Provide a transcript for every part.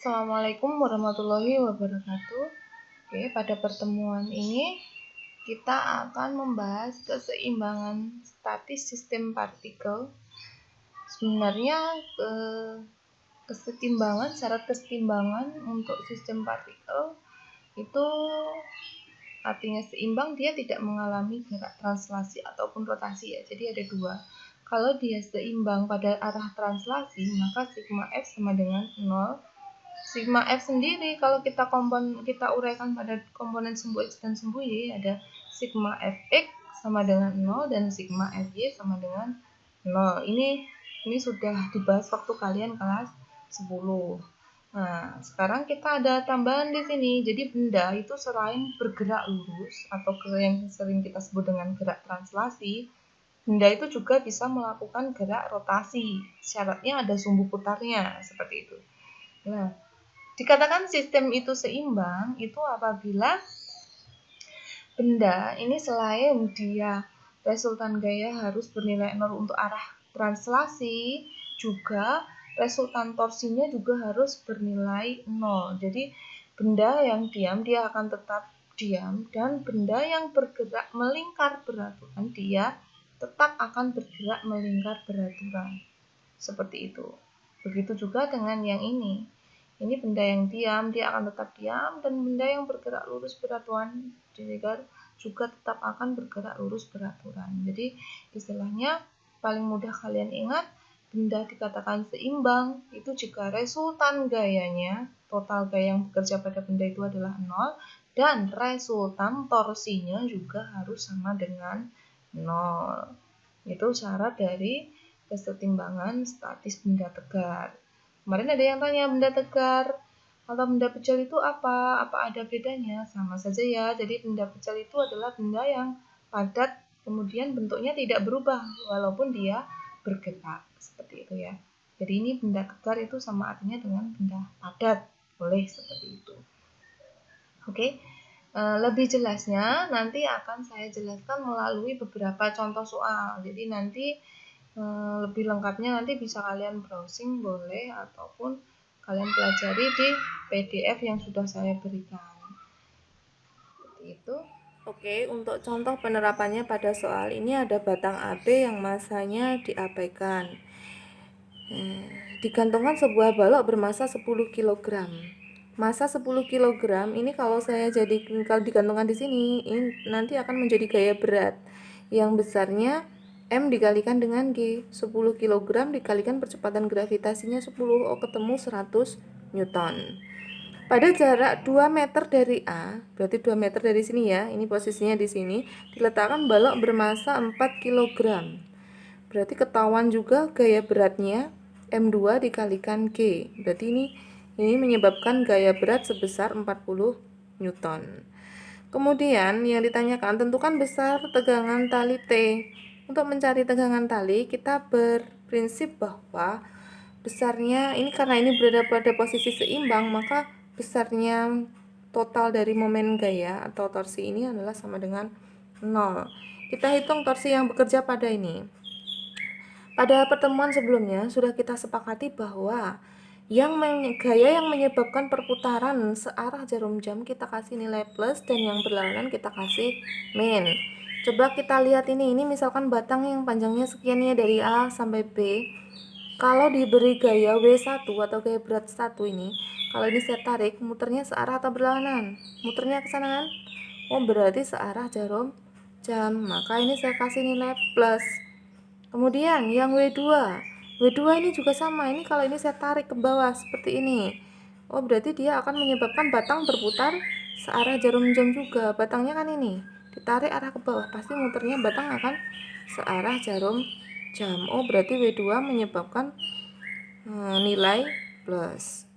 Assalamualaikum warahmatullahi wabarakatuh. Oke, pada pertemuan ini kita akan membahas keseimbangan statis sistem partikel. Sebenarnya syarat keseimbangan untuk sistem partikel itu artinya seimbang, dia tidak mengalami gerak translasi ataupun rotasi ya. Jadi ada dua. Kalau dia seimbang pada arah translasi, maka sigma F sama dengan 0. Sigma F sendiri kalau kita uraikan pada komponen sumbu X dan sumbu Y, ada sigma Fx sama dengan 0 dan sigma Fy sama dengan 0. Ini sudah dibahas waktu kalian kelas 10. Nah, sekarang kita ada tambahan di sini. Jadi benda itu selain bergerak lurus atau yang sering kita sebut dengan gerak translasi, benda itu juga bisa melakukan gerak rotasi. Syaratnya ada sumbu putarnya, seperti itu. Nah, dikatakan sistem itu seimbang itu apabila benda ini selain dia resultan gaya harus bernilai 0 untuk arah translasi, juga resultan torsinya juga harus bernilai 0. Jadi benda yang diam dia akan tetap diam, dan benda yang bergerak melingkar beraturan dia tetap akan bergerak melingkar beraturan. Seperti itu. Begitu juga dengan yang ini. Ini benda yang diam, dia akan tetap diam, dan benda yang bergerak lurus beraturan juga tetap akan bergerak lurus beraturan. Jadi istilahnya paling mudah kalian ingat, benda dikatakan seimbang itu jika resultan gayanya, total gaya yang bekerja pada benda itu adalah 0, dan resultan torsinya juga harus sama dengan 0. Itu syarat dari kesetimbangan statis benda tegar. Kemarin ada yang tanya benda tegar atau benda pecal itu apa? Apa ada bedanya? Sama saja ya. Jadi benda pecal itu adalah benda yang padat, kemudian bentuknya tidak berubah walaupun dia bergerak, seperti itu ya. Jadi ini benda tegar itu sama artinya dengan benda padat, boleh seperti itu. Oke. Lebih jelasnya nanti akan saya jelaskan melalui beberapa contoh soal. Jadi nanti lebih lengkapnya nanti bisa kalian browsing boleh, ataupun kalian pelajari di PDF yang sudah saya berikan. Seperti itu. Oke, untuk contoh penerapannya pada soal ini ada batang AB yang masanya diabaikan. Digantungkan sebuah balok bermasa 10 kg. Masa 10 kg ini kalau digantungkan di sini, ini nanti akan menjadi gaya berat yang besarnya M dikalikan dengan G. 10 kg dikalikan percepatan gravitasinya 10, ketemu 100 Newton. Pada jarak 2 meter dari A, berarti 2 meter dari sini ya, ini posisinya di sini, diletakkan balok bermasa 4 kg. Berarti ketahuan juga gaya beratnya M2 dikalikan G. Berarti ini menyebabkan gaya berat sebesar 40 Newton. Kemudian yang ditanyakan, tentukan besar tegangan tali T. Untuk mencari tegangan tali, kita berprinsip bahwa besarnya ini, karena ini berada pada posisi seimbang, maka besarnya total dari momen gaya atau torsi ini adalah sama dengan 0. Kita hitung torsi yang bekerja pada ini. Pada pertemuan sebelumnya sudah kita sepakati bahwa gaya yang menyebabkan perputaran searah jarum jam kita kasih nilai plus, dan yang berlawanan kita kasih min. Coba kita lihat ini misalkan batang yang panjangnya sekian ya, dari A sampai B. Kalau diberi gaya W1 atau gaya berat 1 ini, kalau ini saya tarik, muternya searah atau berlawanan? Muternya ke sana kan? Oh, berarti searah jarum jam. Maka ini saya kasih nilai plus. Kemudian yang W2 ini juga sama. Ini kalau ini saya tarik ke bawah seperti ini, oh berarti dia akan menyebabkan batang berputar searah jarum jam juga. Batangnya kan ini ditarik arah ke bawah, pasti muternya batang akan searah jarum jam. Oh berarti W2 menyebabkan nilai plus,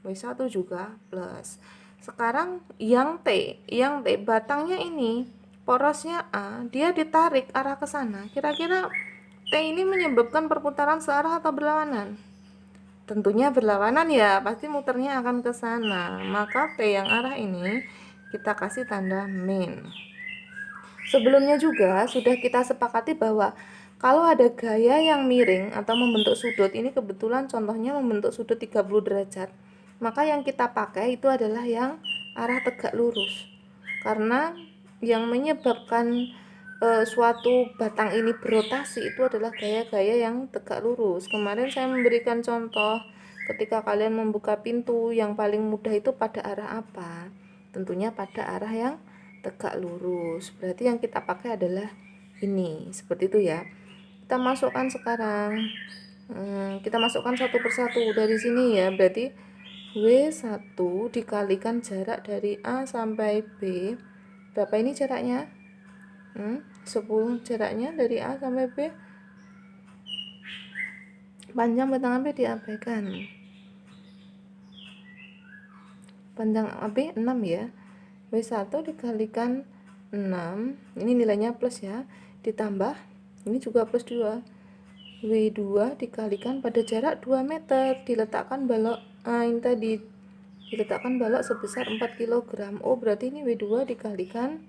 W1 juga plus. Sekarang yang T batangnya ini porosnya A, dia ditarik arah ke sana. Kira-kira T ini menyebabkan perputaran searah atau berlawanan? Tentunya berlawanan ya, pasti muternya akan ke sana. Maka T yang arah ini kita kasih tanda min. Sebelumnya juga sudah kita sepakati bahwa kalau ada gaya yang miring atau membentuk sudut, ini kebetulan contohnya membentuk sudut 30 derajat, maka yang kita pakai itu adalah yang arah tegak lurus, karena yang menyebabkan suatu batang ini berotasi itu adalah gaya-gaya yang tegak lurus. Kemarin saya memberikan contoh ketika kalian membuka pintu, yang paling mudah itu pada arah apa? Tentunya pada arah yang tegak lurus. Berarti yang kita pakai adalah ini, seperti itu ya. Kita masukkan sekarang, kita masukkan satu persatu dari sini ya. Berarti W1 dikalikan jarak dari A sampai B, berapa ini jaraknya? 10 jaraknya dari A sampai B. Panjang batang AB diabaikan. Panjang AB 6 ya. W1 dikalikan 6, ini nilainya plus ya, ditambah ini juga plus 2. W2 dikalikan pada jarak 2 meter, diletakkan balok ini tadi, diletakkan balok sebesar 4 kg. Oh, berarti ini W2 dikalikan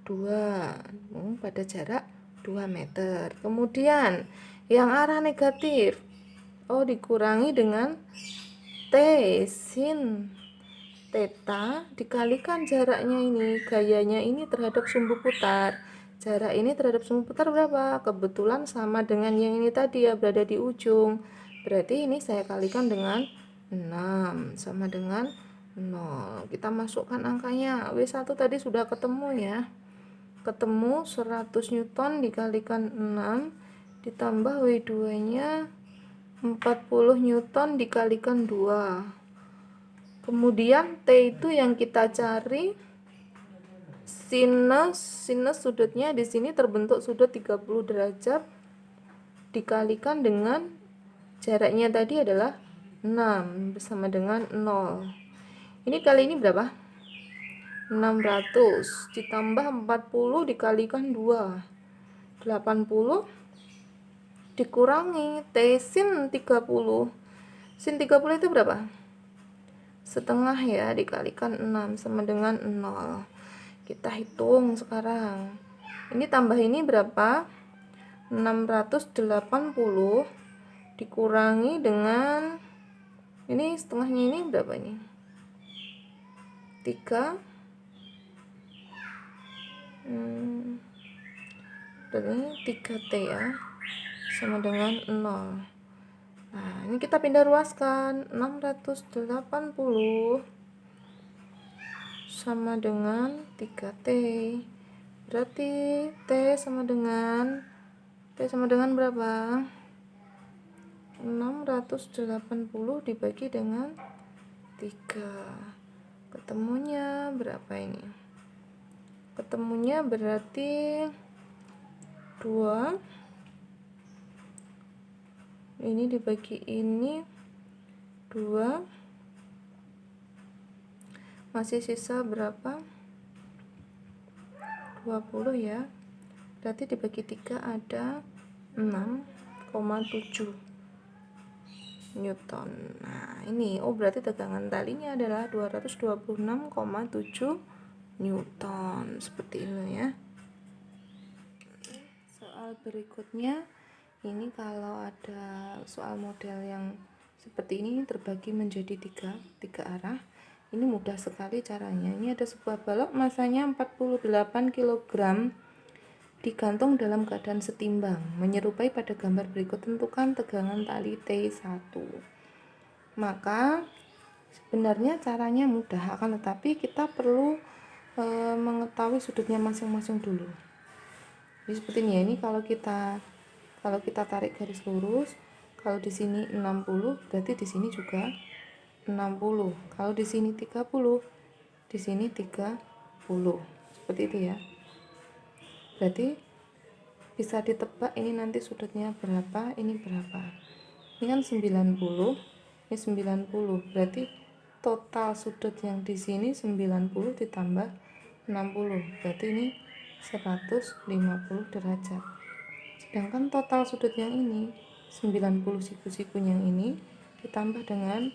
2 pada jarak 2 meter. Kemudian yang arah negatif, oh, dikurangi dengan T sin theta dikalikan jaraknya ini, gayanya ini terhadap sumbu putar. Jarak ini terhadap sumbu putar berapa? Kebetulan sama dengan yang ini tadi ya, berada di ujung. Berarti ini saya kalikan dengan 6 sama dengan 0. Kita masukkan angkanya. W1 tadi sudah ketemu ya. Ketemu 100 Newton dikalikan 6 ditambah W2 nya 40 Newton dikalikan 2. Kemudian T itu yang kita cari sinus sudutnya di sini terbentuk sudut 30 derajat dikalikan dengan jaraknya tadi adalah 6 bersama dengan 0. Ini kali ini berapa? 600 ditambah 40 dikalikan 2, 80 dikurangi T sin 30. Sin 30 itu berapa? Setengah ya, dikalikan 6 sama dengan 0. Kita hitung sekarang. Ini tambah ini berapa? 680 dikurangi dengan ini setengahnya, ini berapa ini? 3. Berarti 3T ya, sama dengan 0. Nah, ini kita pindah ruaskan. 680 sama dengan 3T. Berarti T sama dengan berapa? 680 dibagi dengan 3. Ketemunya berapa ini? Ketemunya berarti 2. Ini dibagi ini 2, masih sisa berapa? 20 ya. Berarti dibagi 3 ada 6,7 Newton. Nah, ini berarti tegangan talinya adalah 226,7 Newton. Seperti ini ya. Soal berikutnya, ini kalau ada soal model yang seperti ini terbagi menjadi tiga arah, ini mudah sekali caranya. Ini ada sebuah balok masanya 48 kg digantung dalam keadaan setimbang, menyerupai pada gambar berikut. Tentukan tegangan tali T1. Maka sebenarnya caranya mudah, akan tetapi kita perlu mengetahui sudutnya masing-masing dulu. Jadi seperti ini ya. Ini kalau kita tarik garis lurus, kalau di sini 60, berarti di sini juga 60. Kalau di sini 30, di sini 30. Seperti itu ya. Berarti bisa ditebak ini nanti sudutnya berapa, ini berapa. Ini kan 90, ini 90. Berarti total sudut yang di sini 90 ditambah 60. Berarti ini 150 derajat. Sedangkan total sudut yang ini 90 siku-siku yang ini ditambah dengan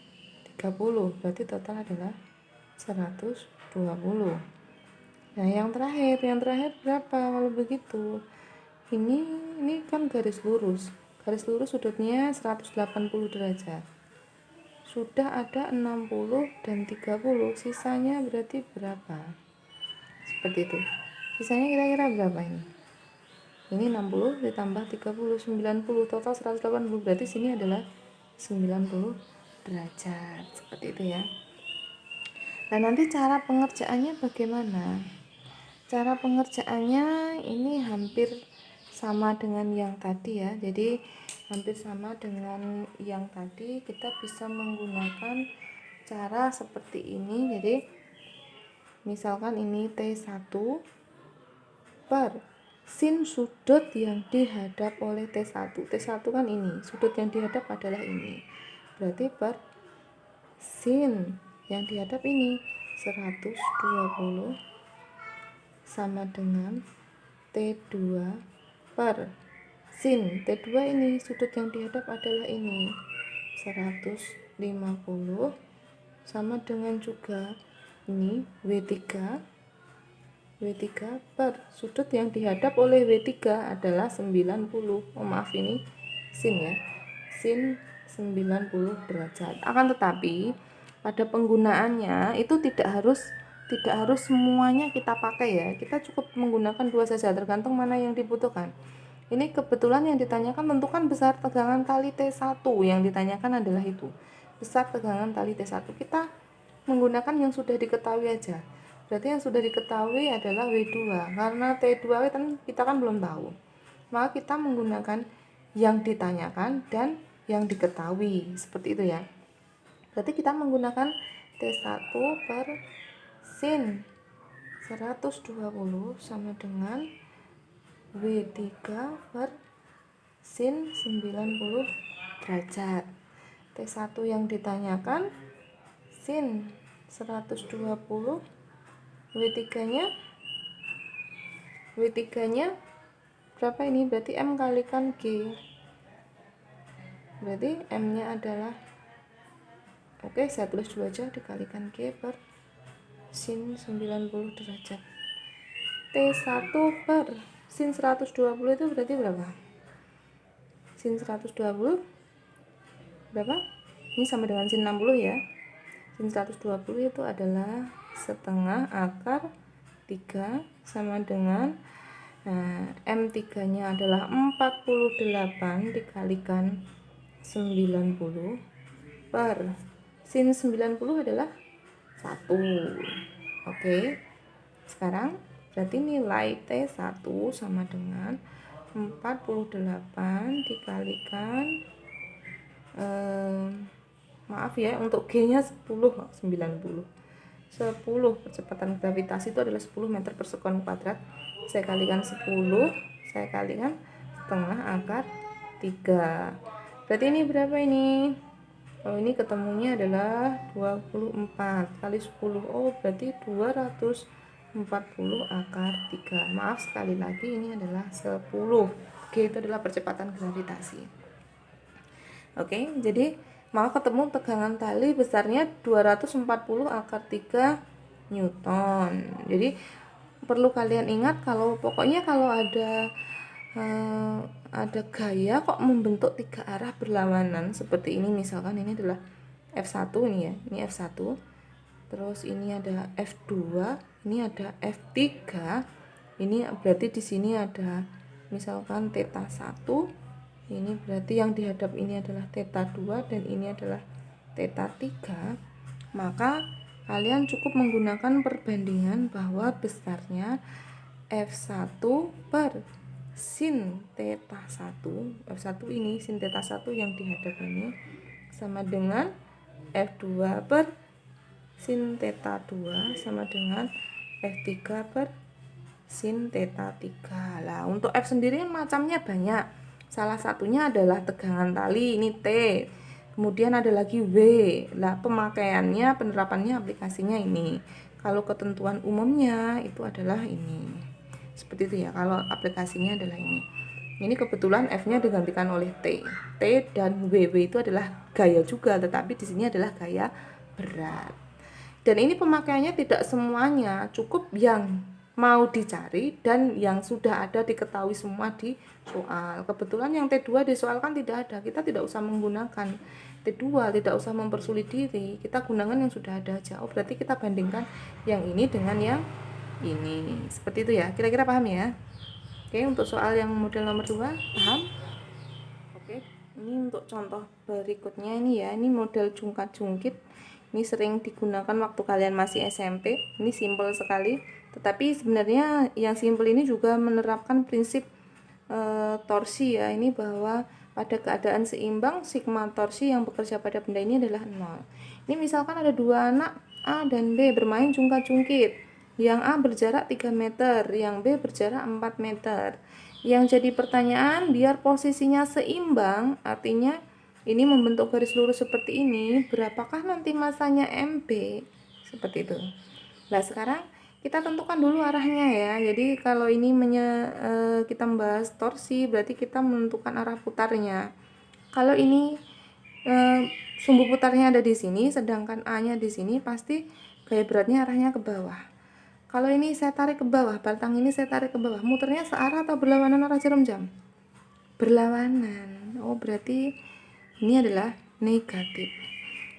30, berarti total adalah 120. Nah, yang terakhir berapa kalau begitu? Ini kan garis lurus sudutnya 180 derajat. sudah ada 60 dan 30, sisanya berarti berapa? Seperti itu. Sisanya kira-kira berapa ini? Ini 60 ditambah 30, 90, total 180, berarti sini adalah 90 derajat. Seperti itu ya. Nah, nanti cara pengerjaannya bagaimana? Cara pengerjaannya ini hampir sama dengan yang tadi ya. Jadi hampir sama dengan yang tadi, kita bisa menggunakan cara seperti ini. Jadi misalkan ini T1 per sin sudut yang dihadap oleh T1. T1 kan ini, sudut yang dihadap adalah ini. Berarti per sin yang dihadap ini 120 sama dengan T2 per sin T2 ini, sudut yang dihadap adalah ini, 150 sama dengan juga ini W3 per sudut yang dihadap oleh W3 adalah 90. Maaf, ini sin ya, sin 90 derajat. Akan tetapi pada penggunaannya itu tidak harus semuanya kita pakai ya. Kita cukup menggunakan dua saja, tergantung mana yang dibutuhkan. Ini kebetulan yang ditanyakan tentukan besar tegangan tali T1, yang ditanyakan adalah itu, besar tegangan tali T1. Kita menggunakan yang sudah diketahui aja. Berarti yang sudah diketahui adalah W2, karena T2 kan kita kan belum tahu. Maka kita menggunakan yang ditanyakan dan yang diketahui, seperti itu ya. Berarti kita menggunakan T1 per sin 120 sama dengan W3 per sin 90 derajat. T1 yang ditanyakan sin 120, W3 nya berapa ini? Berarti M kalikan G. Berarti M nya adalah, oke, saya tulis dulu aja, dikalikan G per sin 90 derajat. T1 per sin 120 itu berarti berapa? Sin 120 berapa? Ini sama dengan sin 60 ya. Sin 120 itu adalah setengah akar 3 sama dengan M3 nya adalah 48 dikalikan 90 per sin 90 adalah 1. Oke. Sekarang berarti nilai T1 sama dengan 48 dikalikan maaf ya, untuk G nya 10, 90. 10 percepatan gravitasi itu adalah 10 meter per sekon kuadrat. Saya kalikan 10, saya kalikan setengah akar 3. Berarti ini berapa ini? Kalau ini ketemunya adalah 24 kali 10. Oh, berarti 240 akar 3. Maaf sekali lagi, ini adalah 10. Oke, itu adalah percepatan gravitasi. Oke, jadi maka ketemu tegangan tali besarnya 240 akar 3 Newton. Jadi perlu kalian ingat, kalau pokoknya kalau ada gaya kok membentuk 3 arah berlawanan seperti ini, misalkan ini adalah F1 ini ya, ini F1, terus ini ada F2, ini ada F3, ini berarti di sini ada misalkan theta 1, ini berarti yang dihadap ini adalah theta 2 dan ini adalah theta 3. Maka kalian cukup menggunakan perbandingan bahwa besarnya F1 per sin theta 1, F1 ini sin theta 1 yang dihadap ini sama dengan F2 per sin theta 2 sama dengan F3 per sin theta 3. Lah, untuk F sendiri macamnya banyak. Salah satunya adalah tegangan tali, ini T. Kemudian ada lagi W. Lah, pemakaiannya, penerapannya, aplikasinya ini. Kalau ketentuan umumnya itu adalah ini. Seperti itu ya, kalau aplikasinya adalah ini. Ini kebetulan F-nya digantikan oleh T. T dan W itu adalah gaya juga, tetapi di sini adalah gaya berat. Dan ini pemakaiannya tidak semuanya, cukup yang mau dicari dan yang sudah ada diketahui semua di soal. Kebetulan yang T2 di soal kan tidak ada, kita tidak usah menggunakan T2, tidak usah mempersulit diri, kita gunakan yang sudah ada aja. Oh, berarti kita bandingkan yang ini dengan yang ini, seperti itu ya, kira-kira paham ya? Oke, untuk soal yang model nomor 2 paham? Oke, ini untuk contoh berikutnya ini ya, ini model jungkat-jungkit. Ini sering digunakan waktu kalian masih SMP. Ini simple sekali, tetapi sebenarnya yang simple ini juga menerapkan prinsip torsi ya. Ini bahwa pada keadaan seimbang, sigma torsi yang bekerja pada benda ini adalah 0. Ini misalkan ada dua anak A dan B bermain jungkat-jungkit. Yang A berjarak 3 meter, yang B berjarak 4 meter. Yang jadi pertanyaan, biar posisinya seimbang, artinya ini membentuk garis lurus seperti ini, berapakah nanti masanya MB? Seperti itu. Nah, sekarang kita tentukan dulu arahnya ya. Jadi kalau ini kita membahas torsi, berarti kita menentukan arah putarnya. Kalau ini sumbu putarnya ada di sini, sedangkan A-nya di sini, pasti gaya beratnya arahnya ke bawah. Kalau ini saya tarik ke bawah, batang ini saya tarik ke bawah, muternya searah atau berlawanan arah jarum jam? Berlawanan. Oh, berarti ini adalah negatif.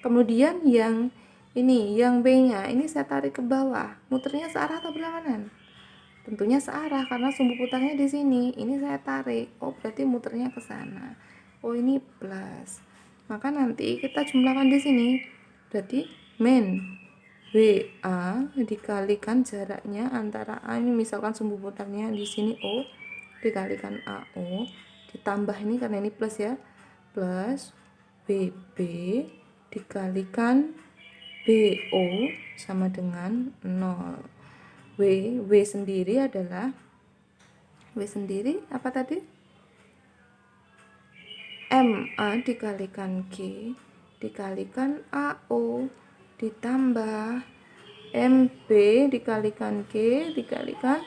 Kemudian yang ini, yang B-nya, ini saya tarik ke bawah, muternya searah atau berlawanan? Tentunya searah karena sumbu putarnya di sini. Ini saya tarik. Oh, berarti muternya ke sana. Oh, ini plus. Maka nanti kita jumlahkan di sini. Berarti min WA dikalikan jaraknya antara A, ini misalkan sumbu putarnya di sini O, dikalikan AO, ditambah ini karena ini plus ya, plus WB dikalikan BO sama dengan 0. W sendiri adalah, W sendiri apa tadi? MA dikalikan G dikalikan AO ditambah MB dikalikan G dikalikan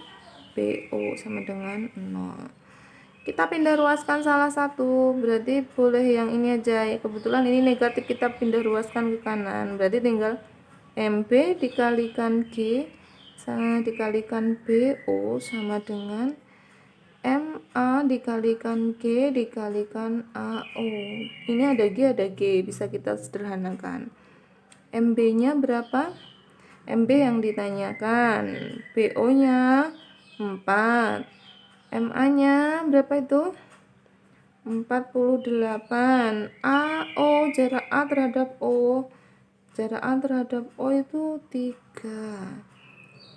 BO sama dengan 0. Kita pindah ruaskan salah satu, berarti boleh yang ini aja ya. Kebetulan ini negatif, kita pindah ruaskan ke kanan, berarti tinggal MB dikalikan G sama dikalikan BO sama dengan MA dikalikan G dikalikan AO. Ini ada G ada G, bisa kita sederhanakan. MB-nya berapa? MB yang ditanyakan. BO-nya 4. MA-nya berapa itu? 48. AO, jarak A terhadap O. Jarak A terhadap O itu 3.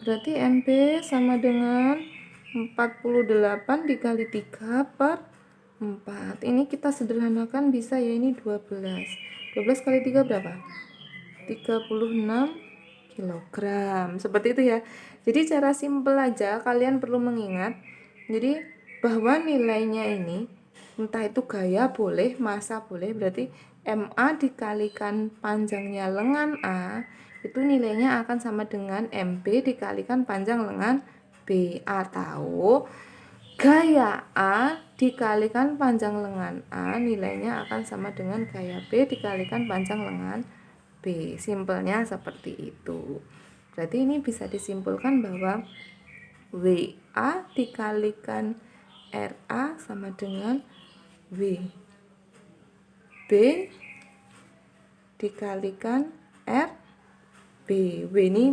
Berarti MB sama dengan 48 dikali 3 per 4. Ini kita sederhanakan bisa ya, ini 12. 12 kali 3 berapa? 36 kilogram. Seperti itu ya. Jadi cara simpel aja, kalian perlu mengingat. Jadi bahwa nilainya ini entah itu gaya boleh, massa boleh, berarti MA dikalikan panjangnya lengan A itu nilainya akan sama dengan MB dikalikan panjang lengan B, atau gaya A dikalikan panjang lengan A nilainya akan sama dengan gaya B dikalikan panjang lengan B. Simpelnya seperti itu. Berarti ini bisa disimpulkan bahwa WA dikalikan RA sama dengan WB dikalikan RB. W ini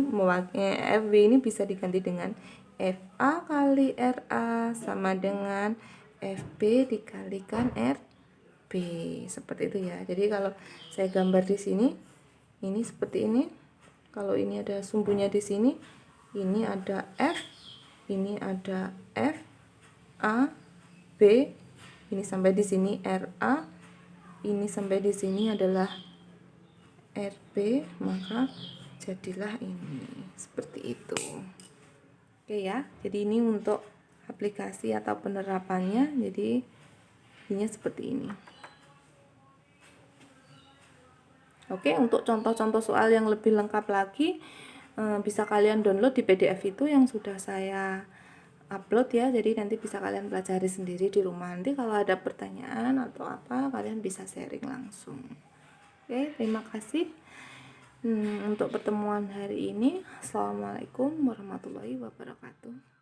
FW ini bisa diganti dengan FA kali RA sama dengan FB dikalikan RB. Seperti itu ya. Jadi kalau saya gambar di sini, ini seperti ini. Kalau ini ada sumbunya di sini, ini ada F, ini ada F, A, B, ini sampai di sini RA, ini sampai di sini adalah RB, maka jadilah ini seperti itu. Oke ya, jadi ini untuk aplikasi atau penerapannya, jadi ini seperti ini. Oke, untuk contoh-contoh soal yang lebih lengkap lagi bisa kalian download di PDF itu yang sudah saya upload ya. Jadi nanti bisa kalian pelajari sendiri di rumah. Nanti kalau ada pertanyaan atau apa, kalian bisa sharing langsung. Oke, terima kasih untuk pertemuan hari ini. Assalamualaikum warahmatullahi wabarakatuh.